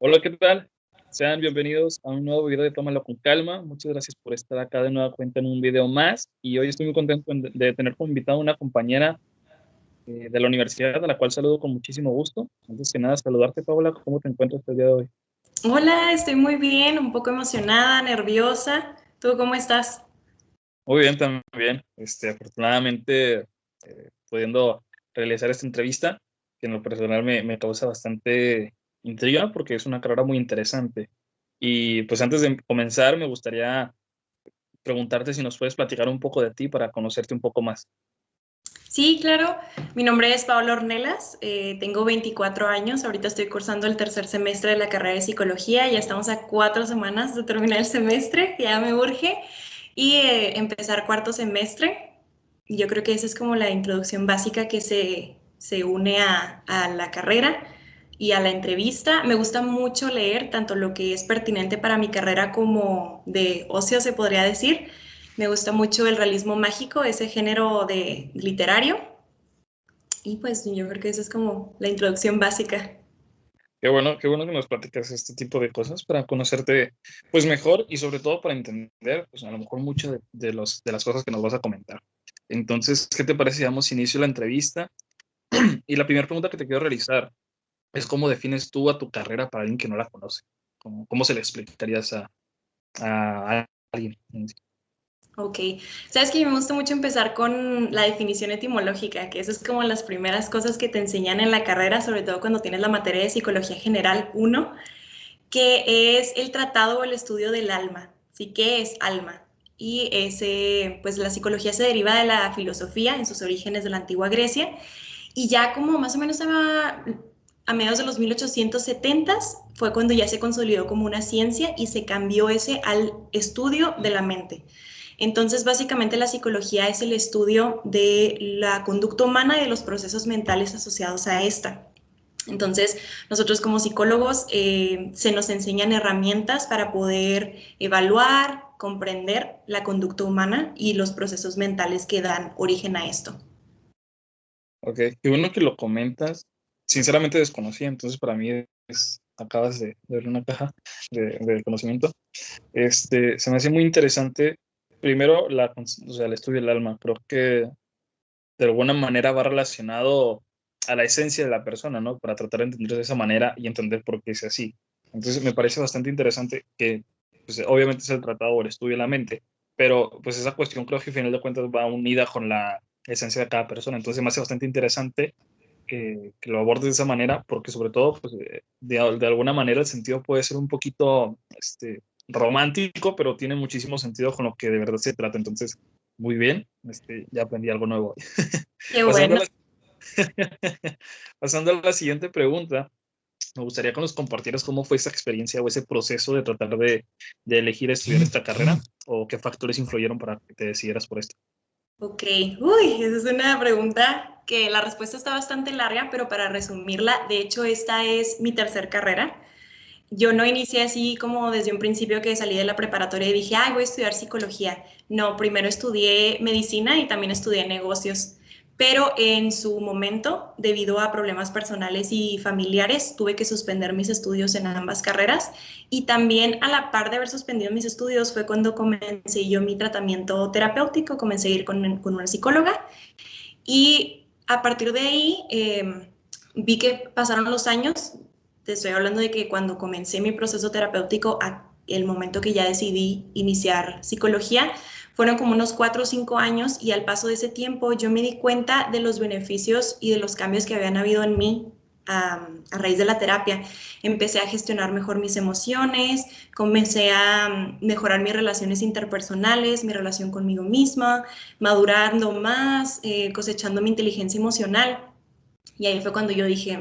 Hola, ¿qué tal? Sean bienvenidos a un nuevo video de Tómalo con calma. Muchas gracias por estar acá de nueva cuenta en un video más. Y hoy estoy muy contento de tener como invitada a una compañera de la universidad, a la cual saludo con muchísimo gusto. Antes que nada, saludarte, Paula. ¿Cómo te encuentras el día de hoy? Hola, estoy muy bien, un poco emocionada, nerviosa. ¿Tú cómo estás? Muy bien, también. Afortunadamente, pudiendo realizar esta entrevista, que en lo personal me causa bastante intriga porque es una carrera muy interesante. Y pues antes de comenzar, me gustaría preguntarte si nos puedes platicar un poco de ti para conocerte un poco más. Sí, claro. Mi nombre es Paola Ornelas, tengo 24 años, ahorita estoy cursando el tercer semestre de la carrera de psicología, ya estamos a 4 semanas de terminar el semestre, ya me urge, y empezar cuarto semestre. Yo creo que esa es como la introducción básica que se une a la carrera y a la entrevista. Me gusta mucho leer tanto lo que es pertinente para mi carrera como de ocio, se podría decir. Me gusta mucho el realismo mágico, ese género de literario. Y pues yo creo que esa es como la introducción básica. Qué bueno que nos platicas este tipo de cosas para conocerte pues mejor y sobre todo para entender pues a lo mejor mucho de las cosas que nos vas a comentar. Entonces, ¿qué te parece si damos inicio a la entrevista? Y la primera pregunta que te quiero realizar es cómo defines tú a tu carrera para alguien que no la conoce. ¿Cómo se le explicarías a alguien? Ok, sabes que me gusta mucho empezar con la definición etimológica, que eso es como las primeras cosas que te enseñan en la carrera, sobre todo cuando tienes la materia de Psicología General 1, que es el tratado o el estudio del alma. ¿Sí? ¿Qué es alma? Y ese, pues la psicología se deriva de la filosofía en sus orígenes de la antigua Grecia y ya como más o menos a mediados de los 1870 fue cuando ya se consolidó como una ciencia y se cambió ese al estudio de la mente. Entonces, básicamente la psicología es el estudio de la conducta humana y de los procesos mentales asociados a esta. Entonces, nosotros como psicólogos se nos enseñan herramientas para poder evaluar, comprender la conducta humana y los procesos mentales que dan origen a esto. Ok, qué bueno que lo comentas. Sinceramente desconocía, entonces para mí acabas de ver una caja de conocimiento. Se me hace muy interesante, primero, o sea, el estudio del alma. Creo que de alguna manera va relacionado a la esencia de la persona, ¿no? Para tratar de entender de esa manera y entender por qué es así. Entonces, me parece bastante interesante que, pues, obviamente es el tratado o el estudio de la mente, pero pues esa cuestión creo que al final de cuentas va unida con la esencia de cada persona. Entonces, me hace bastante interesante que lo abordes de esa manera, porque sobre todo, pues, de alguna manera el sentido puede ser un poquito romántico, pero tiene muchísimo sentido con lo que de verdad se trata. Entonces, muy bien, ya aprendí algo nuevo. Qué Pasando a bueno. la, pasando a la siguiente pregunta, me gustaría que nos compartieras cómo fue esa experiencia o ese proceso de tratar de elegir estudiar esta carrera o qué factores influyeron para que te decidieras por esto. Ok, uy, esa es una pregunta que la respuesta está bastante larga, pero para resumirla, de hecho esta es mi tercer carrera. Yo no inicié así como desde un principio que salí de la preparatoria y dije, ay, voy a estudiar psicología. No, primero estudié medicina y también estudié negocios. Pero en su momento, debido a problemas personales y familiares, tuve que suspender mis estudios en ambas carreras. Y también a la par de haber suspendido mis estudios fue cuando comencé yo mi tratamiento terapéutico, comencé a ir con una psicóloga y a partir de ahí vi que pasaron los años, te estoy hablando de que cuando comencé mi proceso terapéutico, a el momento que ya decidí iniciar psicología, fueron como unos 4 o 5 años y al paso de ese tiempo yo me di cuenta de los beneficios y de los cambios que habían habido en mí a raíz de la terapia. Empecé a gestionar mejor mis emociones, comencé a mejorar mis relaciones interpersonales, mi relación conmigo misma, madurando más, cosechando mi inteligencia emocional. Y ahí fue cuando yo dije,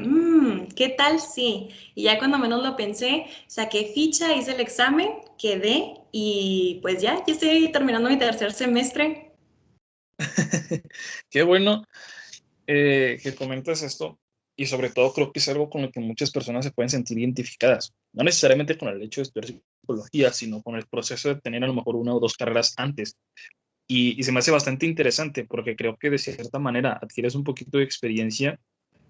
¿qué tal sí? Y ya cuando menos lo pensé, saqué ficha, hice el examen, quedé y pues ya estoy terminando mi tercer semestre. Qué bueno que comentas esto y sobre todo creo que es algo con lo que muchas personas se pueden sentir identificadas, no necesariamente con el hecho de estudiar psicología, sino con el proceso de tener a lo mejor una o dos carreras antes. Y se me hace bastante interesante porque creo que de cierta manera adquieres un poquito de experiencia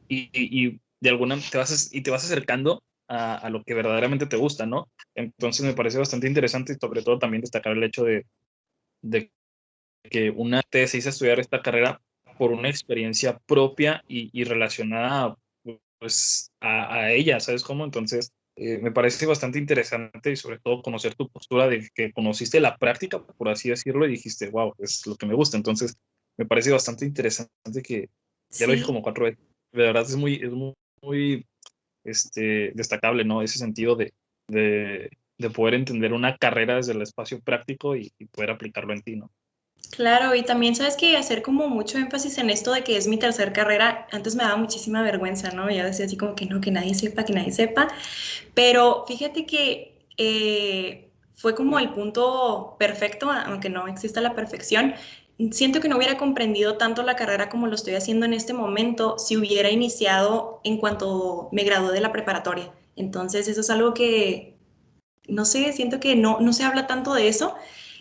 y de alguna te vas acercando a lo que verdaderamente te gusta, ¿no? Entonces me parece bastante interesante y sobre todo también destacar el hecho de que una te decís a estudiar esta carrera por una experiencia propia y relacionada pues a ella, ¿sabes cómo? Entonces me parece bastante interesante y sobre todo conocer tu postura de que conociste la práctica, por así decirlo, y dijiste, wow, es lo que me gusta. Entonces me parece bastante interesante que, ya lo dije Sí, como 4 veces, de verdad muy destacable, ¿no? Ese sentido de poder entender una carrera desde el espacio práctico y poder aplicarlo en ti, ¿no? claro, y también sabes que hacer como mucho énfasis en esto de que es mi tercer carrera, antes me daba muchísima vergüenza, ¿no? Ya decía así como que no, que nadie sepa, pero fíjate que fue como el punto perfecto, aunque no exista la perfección. Siento que no hubiera comprendido tanto la carrera como lo estoy haciendo en este momento si hubiera iniciado en cuanto me gradué de la preparatoria. Entonces, eso es algo que, no sé, siento que no se habla tanto de eso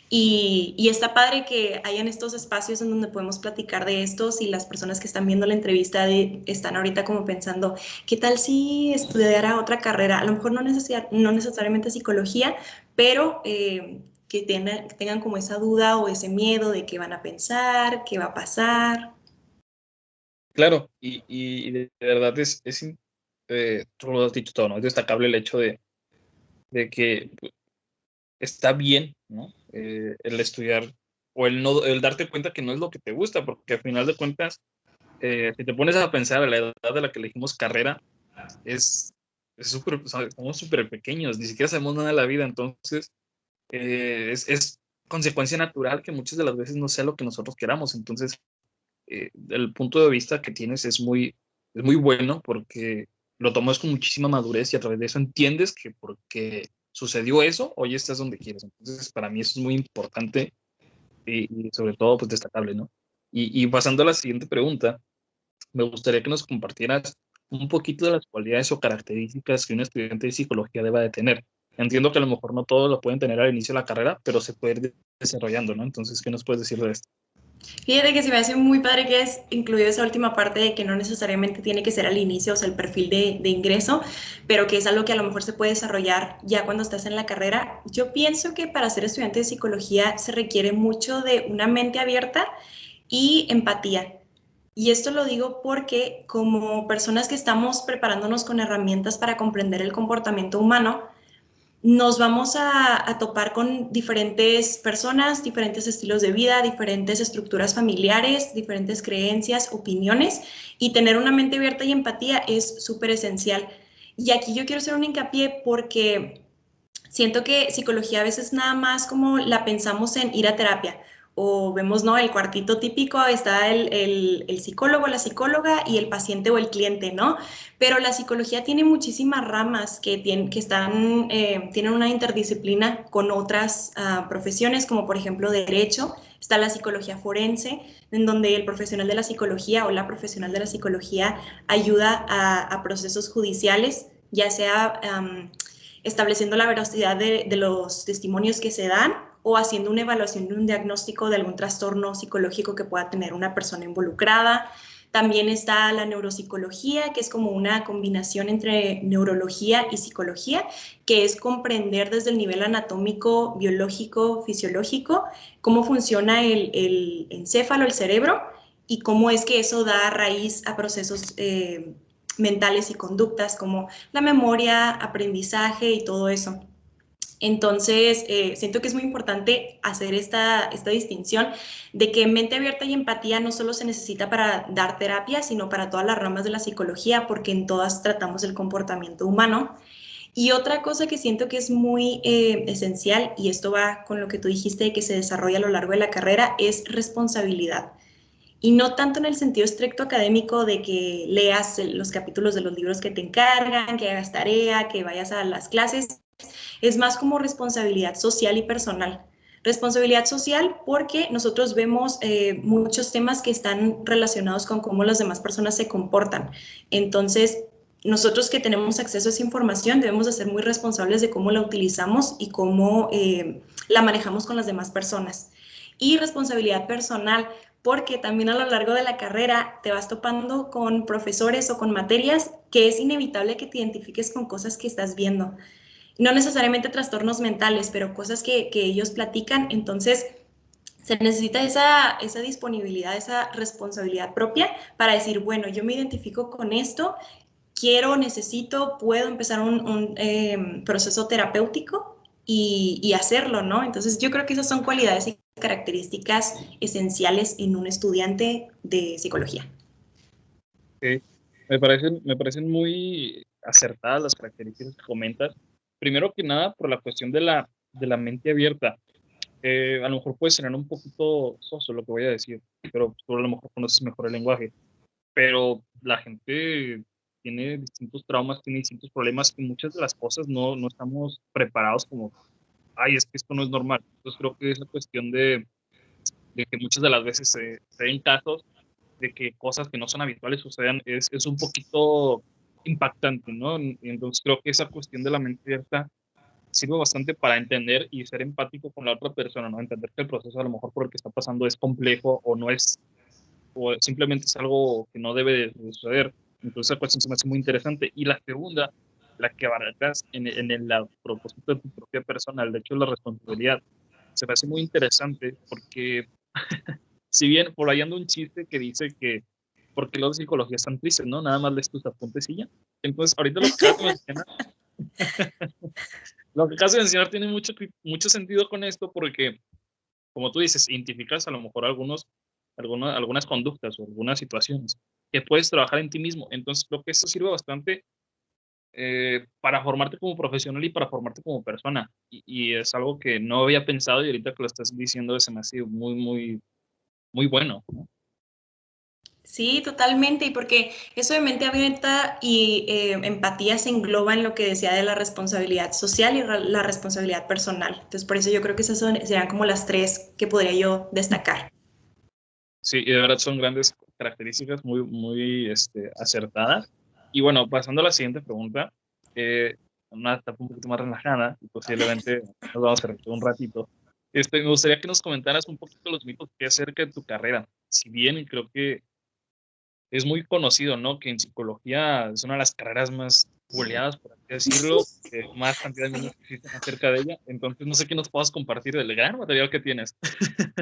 y está padre que hayan estos espacios en donde podemos platicar de estos y las personas que están viendo la entrevista están ahorita como pensando, ¿qué tal si estudiara otra carrera? A lo mejor no necesariamente psicología, pero que tengan como esa duda o ese miedo de qué van a pensar, qué va a pasar. Claro, y de verdad tú lo has dicho todo, ¿no? Es destacable el hecho de que está bien, ¿no? El estudiar o el darte cuenta que no es lo que te gusta, porque al final de cuentas, si te pones a pensar a la edad de la que elegimos carrera, es, es súper, o sea, somos súper pequeños, ni siquiera sabemos nada de la vida, entonces es consecuencia natural que muchas de las veces no sea lo que nosotros queramos, entonces el punto de vista que tienes es muy bueno porque lo tomas con muchísima madurez y a través de eso entiendes que porque sucedió eso, hoy estás donde quieres. Entonces, para mí eso es muy importante y sobre todo, pues destacable, ¿no? Y pasando a la siguiente pregunta, me gustaría que nos compartieras un poquito de las cualidades o características que un estudiante de psicología deba de tener. Entiendo que a lo mejor no todos lo pueden tener al inicio de la carrera, pero se puede ir desarrollando, ¿no? Entonces, ¿qué nos puedes decir de esto? Fíjate que se me hace muy padre que es incluido esa última parte de que no necesariamente tiene que ser al inicio, o sea, el perfil de ingreso, pero que es algo que a lo mejor se puede desarrollar ya cuando estás en la carrera. Yo pienso que para ser estudiante de psicología se requiere mucho de una mente abierta y empatía. Y esto lo digo porque como personas que estamos preparándonos con herramientas para comprender el comportamiento humano, nos vamos a topar con diferentes personas, diferentes estilos de vida, diferentes estructuras familiares, diferentes creencias, opiniones, y tener una mente abierta y empatía es súper esencial. Y aquí yo quiero hacer un hincapié porque siento que psicología a veces nada más como la pensamos en ir a terapia o vemos, ¿no? El cuartito típico, está el psicólogo, la psicóloga y el paciente o el cliente, ¿no? Pero la psicología tiene muchísimas ramas tienen una interdisciplina con otras profesiones, como por ejemplo derecho, está la psicología forense, en donde el profesional de la psicología o la profesional de la psicología ayuda a procesos judiciales, ya sea estableciendo la veracidad de los testimonios que se dan o haciendo una evaluación de un diagnóstico de algún trastorno psicológico que pueda tener una persona involucrada. También está la neuropsicología, que es como una combinación entre neurología y psicología, que es comprender desde el nivel anatómico, biológico, fisiológico, cómo funciona el encéfalo, el cerebro, y cómo es que eso da raíz a procesos mentales y conductas como la memoria, aprendizaje y todo eso. Entonces, siento que es muy importante hacer esta distinción de que mente abierta y empatía no solo se necesita para dar terapia, sino para todas las ramas de la psicología, porque en todas tratamos el comportamiento humano. Y otra cosa que siento que es muy esencial, y esto va con lo que tú dijiste de que se desarrolla a lo largo de la carrera, es responsabilidad. Y no tanto en el sentido estricto académico de que leas los capítulos de los libros que te encargan, que hagas tarea, que vayas a las clases, es más como responsabilidad social y personal. Responsabilidad social porque nosotros vemos muchos temas que están relacionados con cómo las demás personas se comportan. Entonces, nosotros que tenemos acceso a esa información debemos de ser muy responsables de cómo la utilizamos y cómo la manejamos con las demás personas. Y responsabilidad personal porque también a lo largo de la carrera te vas topando con profesores o con materias que es inevitable que te identifiques con cosas que estás viendo. No necesariamente trastornos mentales, pero cosas que ellos platican. Entonces, se necesita esa disponibilidad, esa responsabilidad propia para decir, bueno, yo me identifico con esto, quiero, necesito, puedo empezar un proceso terapéutico y hacerlo, ¿no? Entonces yo creo que esas son cualidades y características esenciales en un estudiante de psicología. Ok. Me parecen muy acertadas las características que comentas. Primero que nada, por la cuestión de la mente abierta. A lo mejor puede sonar un poquito soso lo que voy a decir, pero tú a lo mejor conoces mejor el lenguaje. Pero la gente tiene distintos traumas, tiene distintos problemas y muchas de las cosas no estamos preparados como, ay, es que esto no es normal. Entonces creo que es la cuestión de que muchas de las veces se den casos de que cosas que no son habituales sucedan, es un poquito impactante, ¿no? Y entonces creo que esa cuestión de la mente abierta sirve bastante para entender y ser empático con la otra persona, ¿no? Entender que el proceso a lo mejor por el que está pasando es complejo o no es, o simplemente es algo que no debe de suceder. Entonces esa cuestión se me hace muy interesante. Y la segunda, la que abarcas en el propósito de tu propia persona, el hecho de la responsabilidad, se me hace muy interesante porque si bien por ahí anda un chiste que dice que porque los de psicología están tristes, ¿no? Nada más lees tus apuntes y ya. Entonces, ahorita lo que acabas de mencionar, lo que acabas de mencionar tiene mucho sentido con esto porque, como tú dices, identificas a lo mejor algunas conductas o algunas situaciones que puedes trabajar en ti mismo. Entonces, creo que eso sirve bastante para formarte como profesional y para formarte como persona. Y es algo que no había pensado y ahorita que lo estás diciendo se me ha sido muy bueno, ¿no? Sí, totalmente, y porque eso de mente abierta y empatía se engloba en lo que decía de la responsabilidad social y la responsabilidad personal. Entonces, por eso yo creo que esas serían como las tres que podría yo destacar. Sí, y de verdad son grandes características muy acertadas. Y bueno, pasando a la siguiente pregunta, una etapa un poquito más relajada y posiblemente nos vamos a reír un ratito. Me gustaría que nos comentaras un poquito los mitos que hay acerca de tu carrera. Si bien creo que es muy conocido, ¿no? Que en psicología es una de las carreras más buleadas, por así decirlo, más cantidad de memes que existen acerca de ella. Entonces, no sé qué nos puedas compartir del gran material que tienes.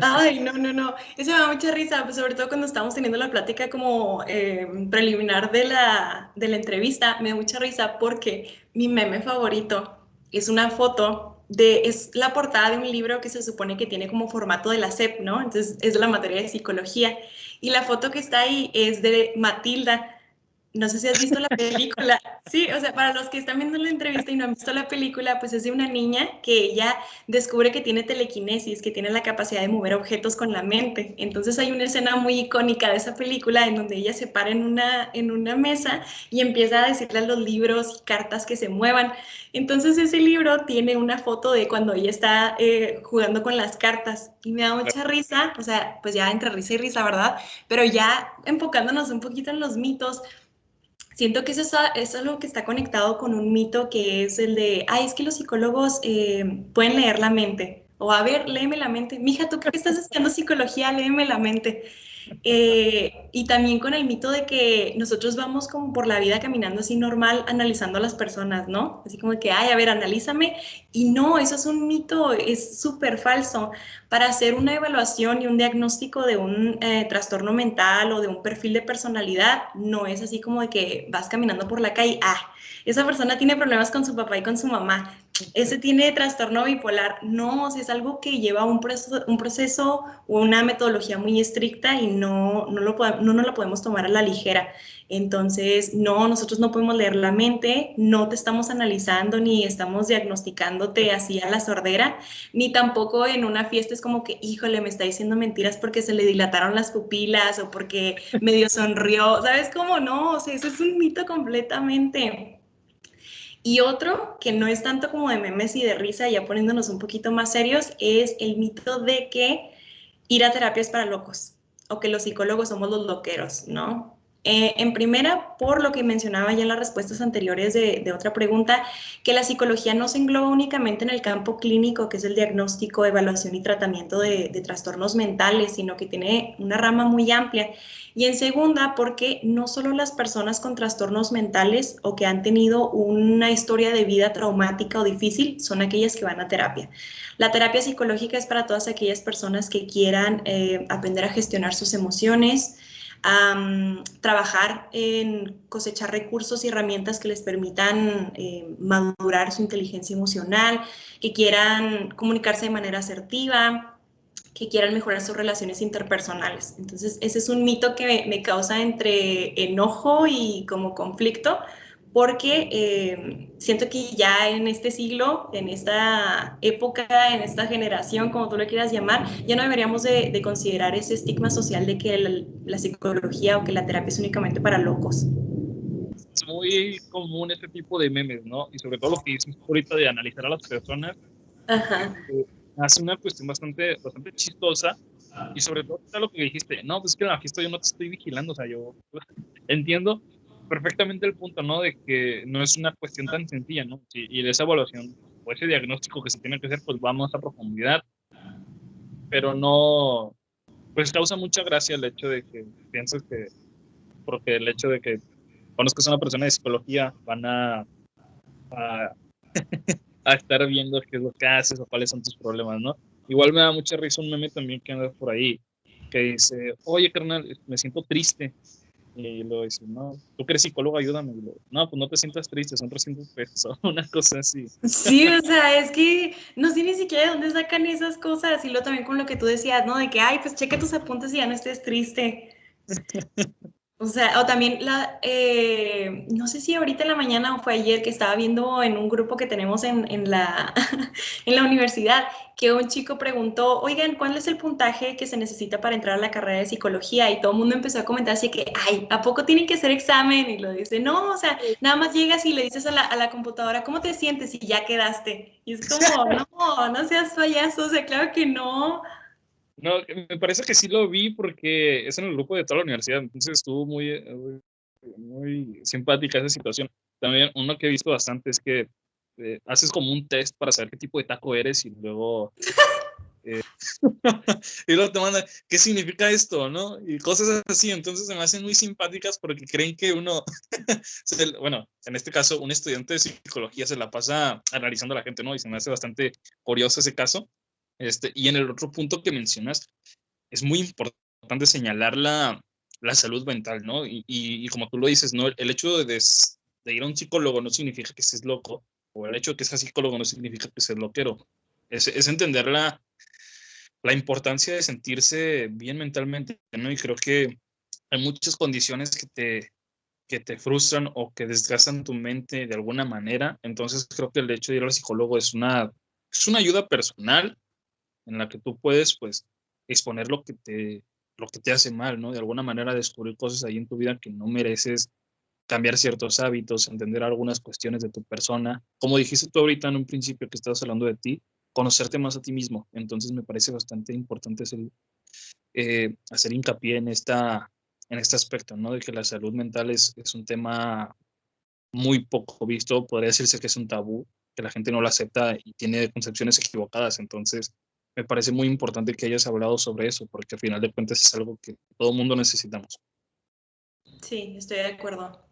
Ay, no, no, no. Eso me da mucha risa, pues sobre todo cuando estamos teniendo la plática como preliminar de la entrevista, me da mucha risa porque mi meme favorito es una foto es la portada de un libro que se supone que tiene como formato de la SEP, ¿no? Entonces es la materia de psicología. Y la foto que está ahí es de Matilda. No sé si has visto la película. Sí, o sea, para los que están viendo la entrevista y no han visto la película, pues es de una niña que ella descubre que tiene telequinesis, que tiene la capacidad de mover objetos con la mente. Entonces hay una escena muy icónica de esa película en donde ella se para en una mesa y empieza a decirle a los libros y cartas que se muevan. Entonces ese libro tiene una foto de cuando ella está jugando con las cartas y me da mucha risa, o sea, pues ya entre risa y risa, ¿verdad? Pero ya enfocándonos un poquito en los mitos, siento que eso es algo que está conectado con un mito que es el de, ay, es que los psicólogos pueden leer la mente. O a ver, léeme la mente. Mija, tú que estás estudiando psicología, léeme la mente. Y también con el mito de que nosotros vamos como por la vida caminando así normal, analizando a las personas, ¿no? Así como que, ay, a ver, analízame. Y no, eso es un mito, es súper falso. Para hacer una evaluación y un diagnóstico de un trastorno mental o de un perfil de personalidad, no es así como de que vas caminando por la calle, ah, esa persona tiene problemas con su papá y con su mamá, ese tiene trastorno bipolar. No, o sea, es algo que lleva un proceso o una metodología muy estricta y no nos lo podemos tomar a la ligera. Entonces, no, nosotros no podemos leer la mente, no te estamos analizando ni estamos diagnosticándote así a la sordera, ni tampoco en una fiesta es como que, híjole, me está diciendo mentiras porque se le dilataron las pupilas o porque medio sonrió, ¿sabes cómo no? O sea, eso es un mito completamente. Y otro que no es tanto como de memes y de risa, ya poniéndonos un poquito más serios, es el mito de que ir a terapia es para locos o que los psicólogos somos los loqueros, ¿no? En primera, por lo que mencionaba ya en las respuestas anteriores de otra pregunta, que la psicología no se engloba únicamente en el campo clínico, que es el diagnóstico, evaluación y tratamiento de trastornos mentales, sino que tiene una rama muy amplia. Y en segunda, porque no solo las personas con trastornos mentales o que han tenido una historia de vida traumática o difícil son aquellas que van a terapia. La terapia psicológica es para todas aquellas personas que quieran aprender a gestionar sus emociones, trabajar en cosechar recursos y herramientas que les permitan madurar su inteligencia emocional, que quieran comunicarse de manera asertiva, que quieran mejorar sus relaciones interpersonales. Entonces, ese es un mito que me causa entre enojo y como conflicto, porque siento que ya en este siglo, en esta época, en esta generación, como tú lo quieras llamar, ya no deberíamos de considerar ese estigma social de que la psicología o que la terapia es únicamente para locos. Es muy común este tipo de memes, ¿no? Y sobre todo lo que dices ahorita de analizar a las personas, Ajá. este, hace una cuestión bastante chistosa. Y sobre todo lo que dijiste, no, pues es que aquí estoy, yo no te estoy vigilando, o sea, yo entiendo perfectamente el punto, ¿no? De que no es una cuestión tan sencilla, ¿no? Y de esa evaluación o ese diagnóstico que se tiene que hacer, pues vamos a profundidad, pero no, pues causa mucha gracia el hecho de que pienses que, porque el hecho de que conozcas a una persona de psicología, van a, a estar viendo qué es lo que haces o cuáles son tus problemas, ¿no? Igual me da mucha risa un meme también que anda por ahí, que dice, oye, carnal, me siento triste. Y luego dice, no, tú que eres psicólogo, ayúdame. Y luego, no, pues no te sientas triste, son 300 pesos, una cosa así. Sí, o sea, es que no sé ni siquiera de dónde sacan esas cosas. Y luego también con lo que tú decías, ¿no? De que, ay, pues checa tus apuntes y ya no estés triste. O sea, o también no sé si ahorita en la mañana o fue ayer que estaba viendo en un grupo que tenemos en la, en la universidad, que un chico preguntó, oigan, ¿cuál es el puntaje que se necesita para entrar a la carrera de psicología? Y todo el mundo empezó a comentar así que, ay, ¿a poco tienen que hacer examen? Y lo dice, no, o sea, nada más llegas y le dices a la computadora, ¿cómo te sientes? Y ya quedaste. Y es como, no, no seas payaso, o sea, claro que no. No, me parece que sí lo vi porque es en el grupo de toda la universidad, entonces estuvo muy simpática esa situación. También uno que he visto bastante es que haces como un test para saber qué tipo de taco eres y luego eh, y luego te mandan, ¿qué significa esto? ¿No? Y cosas así, entonces se me hacen muy simpáticas porque creen que uno, bueno, en este caso, un estudiante de psicología se la pasa analizando a la gente, ¿no? Y se me hace bastante curioso ese caso. Y en el otro punto que mencionas, es muy importante señalar la salud mental, ¿no? Y como tú lo dices, ¿no? El hecho de ir a un psicólogo no significa que estés loco, o el hecho de que seas psicólogo no significa que seas loquero. Es entender la importancia de sentirse bien mentalmente, ¿no? Y creo que hay muchas condiciones que te frustran o que desgastan tu mente de alguna manera. Entonces creo que el hecho de ir al psicólogo es una ayuda personal en la que tú puedes, pues, exponer lo que te hace mal, ¿no? De alguna manera descubrir cosas ahí en tu vida que no mereces, cambiar ciertos hábitos, entender algunas cuestiones de tu persona. Como dijiste tú ahorita en un principio que estabas hablando de ti, conocerte más a ti mismo. Entonces me parece bastante importante hacer hincapié en este aspecto, ¿no? De que la salud mental es un tema muy poco visto, podría decirse que es un tabú, que la gente no lo acepta y tiene concepciones equivocadas. Entonces, me parece muy importante que hayas hablado sobre eso, porque al final de cuentas es algo que todo el mundo necesitamos. Sí, estoy de acuerdo.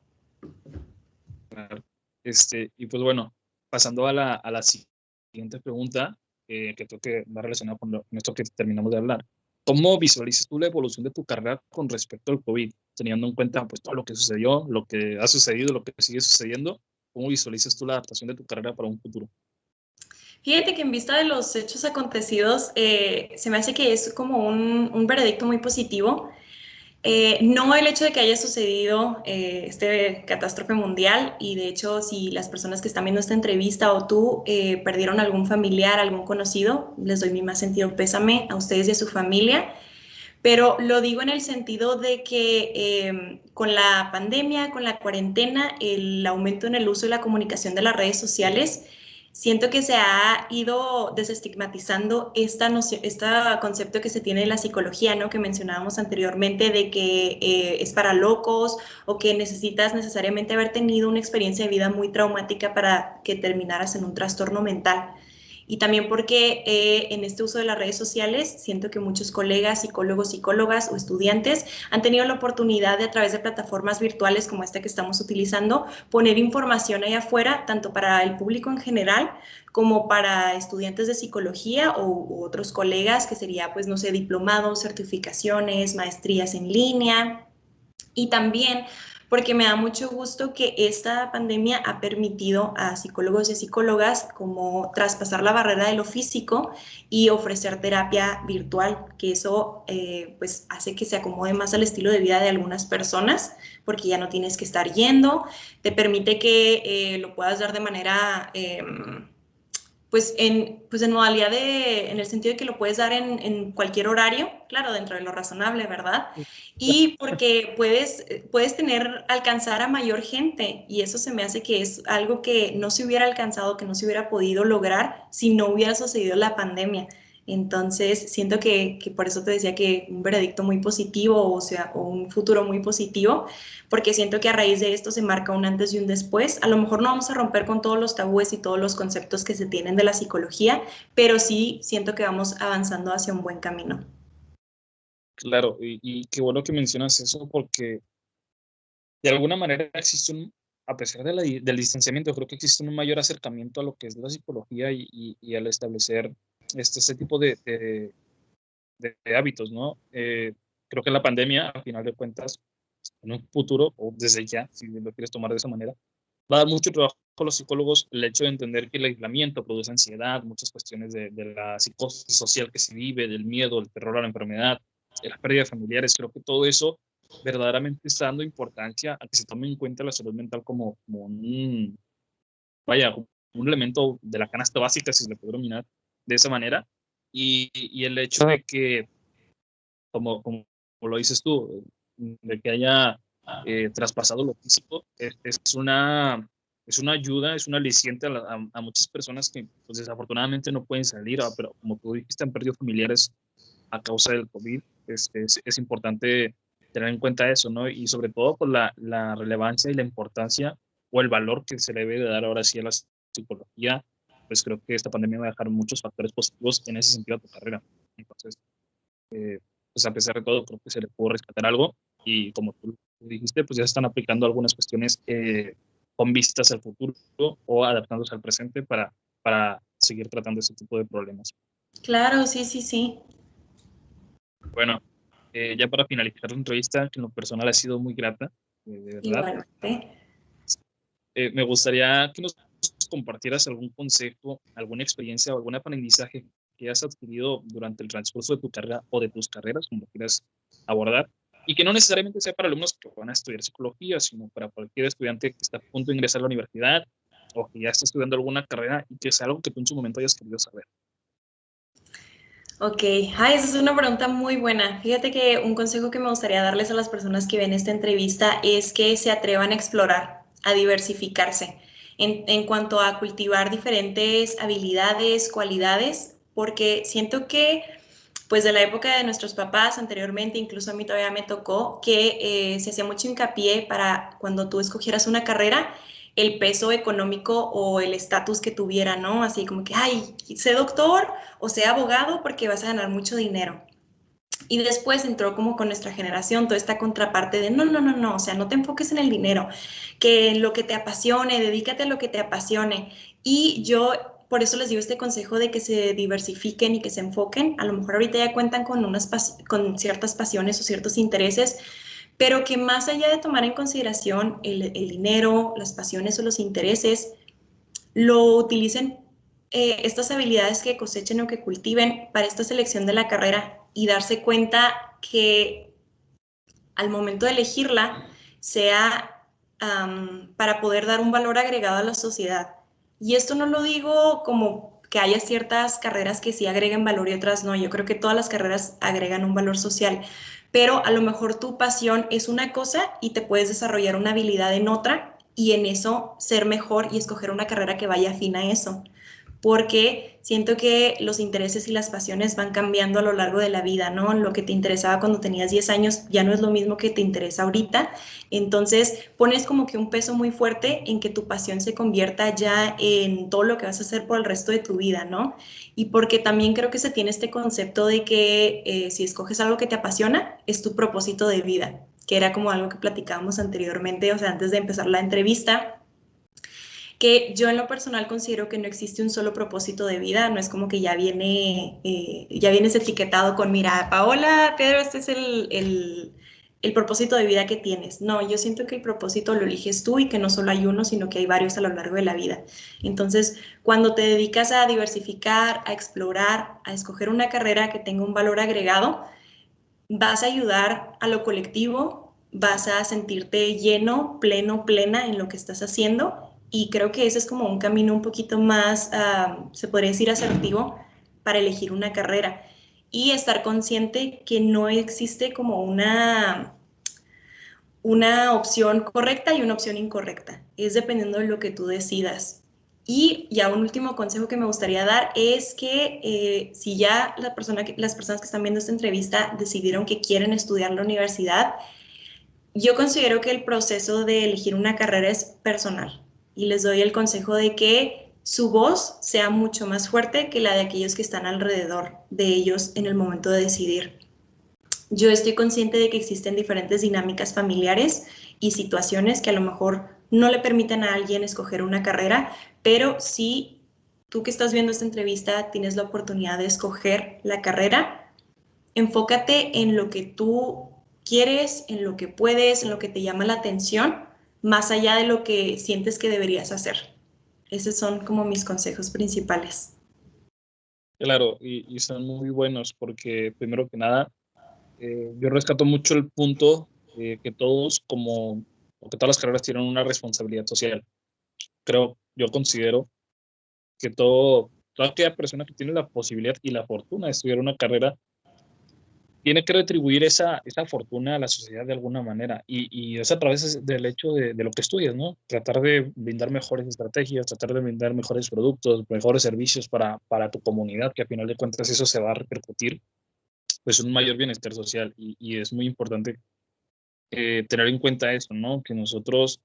Y pues bueno, pasando a la siguiente pregunta, que creo que va relacionada con esto que terminamos de hablar. ¿Cómo visualizas tú la evolución de tu carrera con respecto al COVID, teniendo en cuenta pues todo lo que sucedió, lo que ha sucedido, lo que sigue sucediendo? ¿Cómo visualizas tú la adaptación de tu carrera para un futuro? Fíjate que en vista de los hechos acontecidos, se me hace que es como un veredicto muy positivo. No el hecho de que haya sucedido este catástrofe mundial y de hecho si las personas que están viendo esta entrevista o tú perdieron algún familiar, algún conocido, les doy mi más sentido pésame a ustedes y a su familia, pero lo digo en el sentido de que con la pandemia, con la cuarentena, el aumento en el uso y la comunicación de las redes sociales, siento que se ha ido desestigmatizando este concepto que se tiene de la psicología, ¿no? Que mencionábamos anteriormente, de que es para locos o que necesitas necesariamente haber tenido una experiencia de vida muy traumática para que terminaras en un trastorno mental. Y también porque en este uso de las redes sociales siento que muchos colegas, psicólogos, psicólogas o estudiantes han tenido la oportunidad de a través de plataformas virtuales como esta que estamos utilizando, poner información ahí afuera, tanto para el público en general como para estudiantes de psicología u otros colegas, que sería, pues, no sé, diplomados, certificaciones, maestrías en línea. Y también porque me da mucho gusto que esta pandemia ha permitido a psicólogos y psicólogas como traspasar la barrera de lo físico y ofrecer terapia virtual, que eso pues hace que se acomode más al estilo de vida de algunas personas, porque ya no tienes que estar yendo, te permite que lo puedas dar de manera pues en modalidad en el sentido de que lo puedes dar en cualquier horario, claro, dentro de lo razonable, ¿verdad? Y porque puedes alcanzar a mayor gente, y eso se me hace que es algo que no se hubiera alcanzado, que no se hubiera podido lograr si no hubiera sucedido la pandemia. Entonces, siento que por eso te decía que un veredicto muy positivo, o sea, o un futuro muy positivo, porque siento que a raíz de esto se marca un antes y un después. A lo mejor no vamos a romper con todos los tabúes y todos los conceptos que se tienen de la psicología, pero sí siento que vamos avanzando hacia un buen camino. Claro, y qué bueno que mencionas eso porque de alguna manera existe a pesar de del distanciamiento, creo que existe un mayor acercamiento a lo que es la psicología y al establecer este tipo de hábitos, ¿no? Creo que la pandemia, a final de cuentas, en un futuro, o desde ya, si lo quieres tomar de esa manera, va a dar mucho trabajo a los psicólogos el hecho de entender que el aislamiento produce ansiedad, muchas cuestiones de la psicosis social que se vive, del miedo, el terror a la enfermedad, de la pérdida de familiares. Creo que todo eso verdaderamente está dando importancia a que se tome en cuenta la salud mental como vaya, un elemento de la canasta básica, si se le puede denominar de esa manera. Y el hecho de que, como lo dices tú, de que haya traspasado lo físico, es una ayuda, es un aliciente a muchas personas que pues, desafortunadamente no pueden salir, pero como tú dijiste, han perdido familiares a causa del COVID. Es importante tener en cuenta eso, ¿no? Y sobre todo por la relevancia y la importancia o el valor que se le debe de dar ahora sí a la psicología, pues creo que esta pandemia va a dejar muchos factores positivos en ese sentido a tu carrera. Entonces, pues a pesar de todo, creo que se le pudo rescatar algo y como tú dijiste, pues ya se están aplicando algunas cuestiones con vistas al futuro o adaptándose al presente para seguir tratando ese tipo de problemas. Claro, sí, sí, sí. Bueno, ya para finalizar la entrevista, que en lo personal ha sido muy grata, de verdad, Igualmente. me gustaría que nos compartieras algún consejo, alguna experiencia o algún aprendizaje que has adquirido durante el transcurso de tu carrera o de tus carreras, como quieras abordar, y que no necesariamente sea para alumnos que van a estudiar psicología, sino para cualquier estudiante que está a punto de ingresar a la universidad o que ya está estudiando alguna carrera y que es algo que tú en su momento hayas querido saber. Ok, esa es una pregunta muy buena. Fíjate que un consejo que me gustaría darles a las personas que ven esta entrevista es que se atrevan a explorar, a diversificarse en cuanto a cultivar diferentes habilidades, cualidades, porque siento que pues de la época de nuestros papás anteriormente, incluso a mí todavía me tocó, que se hacía mucho hincapié para cuando tú escogieras una carrera, el peso económico o el estatus que tuviera, ¿no? Así como que, ay, sé doctor o sé abogado porque vas a ganar mucho dinero. Y después entró como con nuestra generación toda esta contraparte de no, no, no, no, o sea, no te enfoques en el dinero, que en lo que te apasione, dedícate a lo que te apasione. Y yo por eso les digo este consejo de que se diversifiquen y que se enfoquen. A lo mejor ahorita ya cuentan con, con ciertas pasiones o ciertos intereses, pero que más allá de tomar en consideración el dinero, las pasiones o los intereses, lo utilicen estas habilidades que cosechen o que cultiven para esta selección de la carrera y darse cuenta que al momento de elegirla sea para poder dar un valor agregado a la sociedad. Y esto no lo digo como que haya ciertas carreras que sí agreguen valor y otras no. Yo creo que todas las carreras agregan un valor social, pero a lo mejor tu pasión es una cosa y te puedes desarrollar una habilidad en otra y en eso ser mejor y escoger una carrera que vaya afín a eso. Porque siento que los intereses y las pasiones van cambiando a lo largo de la vida, ¿no? Lo que te interesaba cuando tenías 10 años ya no es lo mismo que te interesa ahorita. Entonces pones como que un peso muy fuerte en que tu pasión se convierta ya en todo lo que vas a hacer por el resto de tu vida, ¿no? Y porque también creo que se tiene este concepto de que si escoges algo que te apasiona, es tu propósito de vida, que era como algo que platicábamos anteriormente, o sea, antes de empezar la entrevista, que yo en lo personal considero que no existe un solo propósito de vida, no es como que ya vienes etiquetado con, mira, Paola, Pedro, este es el propósito de vida que tienes. No, yo siento que el propósito lo eliges tú y que no solo hay uno, sino que hay varios a lo largo de la vida. Entonces, cuando te dedicas a diversificar, a explorar, a escoger una carrera que tenga un valor agregado, vas a ayudar a lo colectivo, vas a sentirte lleno, pleno, plena en lo que estás haciendo y creo que ese es como un camino un poquito más, se podría decir, asertivo para elegir una carrera y estar consciente que no existe como una opción correcta y una opción incorrecta. Es dependiendo de lo que tú decidas. Y ya un último consejo que me gustaría dar es que si ya las personas que están viendo esta entrevista decidieron que quieren estudiar en la universidad, yo considero que el proceso de elegir una carrera es personal y les doy el consejo de que su voz sea mucho más fuerte que la de aquellos que están alrededor de ellos en el momento de decidir. Yo estoy consciente de que existen diferentes dinámicas familiares y situaciones que a lo mejor no le permiten a alguien escoger una carrera, pero si tú que estás viendo esta entrevista tienes la oportunidad de escoger la carrera, enfócate en lo que tú quieres, en lo que puedes, en lo que te llama la atención, más allá de lo que sientes que deberías hacer. Esos son como mis consejos principales. Claro, y son muy buenos porque primero que nada, yo rescato mucho el punto que todos como, o que todas las carreras tienen una responsabilidad social. Yo considero que toda aquella persona que tiene la posibilidad y la fortuna de estudiar una carrera tiene que retribuir esa fortuna a la sociedad de alguna manera. Y es a través del hecho de lo que estudias, ¿no? Tratar de brindar mejores estrategias, tratar de brindar mejores productos, mejores servicios para tu comunidad, que a final de cuentas eso se va a repercutir pues un mayor bienestar social. Y es muy importante tener en cuenta eso, ¿no? Que nosotros,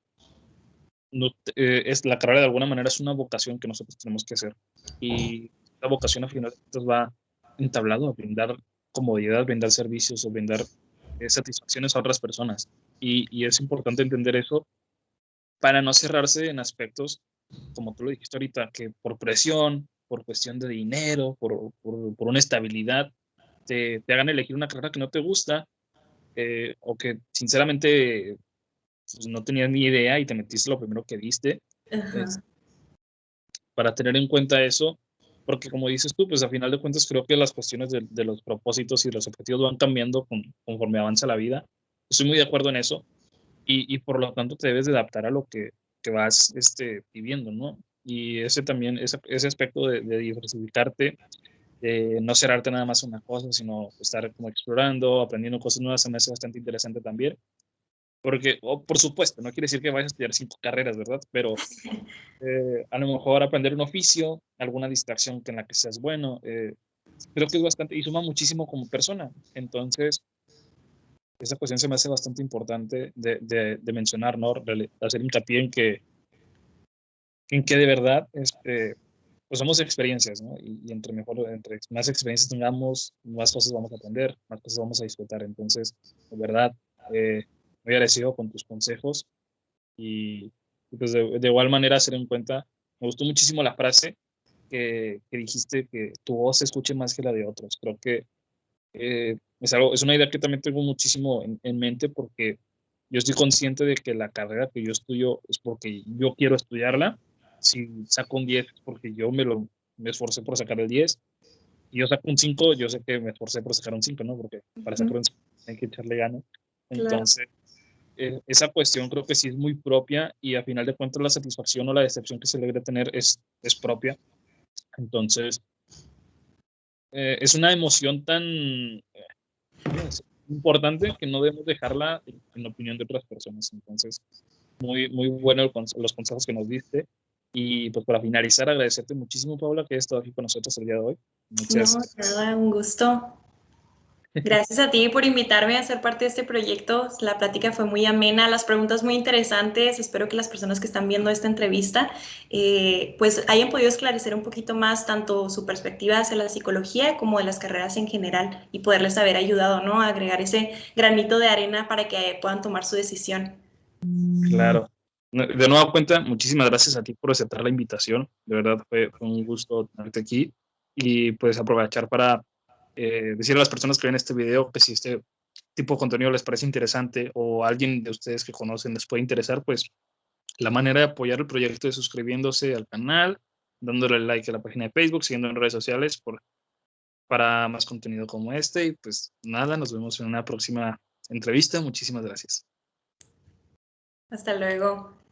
no, la carrera de alguna manera es una vocación que nosotros tenemos que hacer. Y la vocación al final de cuentas va entablado a brindar comodidad, brindar servicios o brindar satisfacciones a otras personas. Y es importante entender eso para no cerrarse en aspectos, como tú lo dijiste ahorita, que por presión, por cuestión de dinero, por una estabilidad, te hagan elegir una carrera que no te gusta o que sinceramente pues, no tenías ni idea y te metiste lo primero que viste. Es Ajá. para tener en cuenta eso, porque como dices tú, pues a final de cuentas creo que las cuestiones de los propósitos y los objetivos van cambiando conforme avanza la vida. Estoy muy de acuerdo en eso y por lo tanto te debes de adaptar a lo que vas viviendo, ¿no? Y ese también, ese aspecto de diversificarte, de no cerrarte nada más a una cosa, sino estar como explorando, aprendiendo cosas nuevas, se me hace bastante interesante también. Porque, por supuesto, no quiere decir que vayas a estudiar 5 carreras, ¿verdad? Pero a lo mejor aprender un oficio, alguna distracción que en la que seas bueno, creo que es bastante y suma muchísimo como persona. Entonces, esa cuestión se me hace bastante importante de mencionar, ¿no? Hacer hincapié en que de verdad, pues somos experiencias, ¿no? Y entre más experiencias tengamos, más cosas vamos a aprender, más cosas vamos a disfrutar. Entonces, de verdad, muy agradecido con tus consejos y pues de igual manera hacer en cuenta, me gustó muchísimo la frase que dijiste que tu voz se escuche más que la de otros. Creo que es una idea que también tengo muchísimo en mente porque yo estoy consciente de que la carrera que yo estudio es porque yo quiero estudiarla. Si saco un 10 es porque me esforcé por sacar el 10. Y yo saco un 5 yo sé que me esforcé por sacar un 5, ¿no? Porque para sacar Ujú. un 5 hay que echarle ganas. Claro. Entonces, esa cuestión creo que sí es muy propia y a final de cuentas la satisfacción o la decepción que se logra tener es propia. Entonces, es una emoción tan ¿qué voy a decir? Importante que no debemos dejarla en la opinión de otras personas. Entonces, muy, muy bueno los consejos que nos diste. Y pues para finalizar, agradecerte muchísimo, Paula, que hayas estado aquí con nosotros el día de hoy. No, Muchas, nada, un gusto. Gracias a ti por invitarme a ser parte de este proyecto. La plática fue muy amena, las preguntas muy interesantes. Espero que las personas que están viendo esta entrevista pues hayan podido esclarecer un poquito más tanto su perspectiva hacia la psicología como de las carreras en general y poderles haber ayudado, ¿no?, a agregar ese granito de arena para que puedan tomar su decisión. claro. De nueva cuenta, muchísimas gracias a ti por aceptar la invitación. De verdad fue un gusto tenerte aquí y pues aprovechar para decirle a las personas que ven este video que si este tipo de contenido les parece interesante o alguien de ustedes que conocen les puede interesar, pues la manera de apoyar el proyecto es suscribiéndose al canal, dándole like a la página de Facebook, siguiendo en redes sociales para más contenido como este. Y pues nada, nos vemos en una próxima entrevista. Muchísimas gracias. Hasta luego.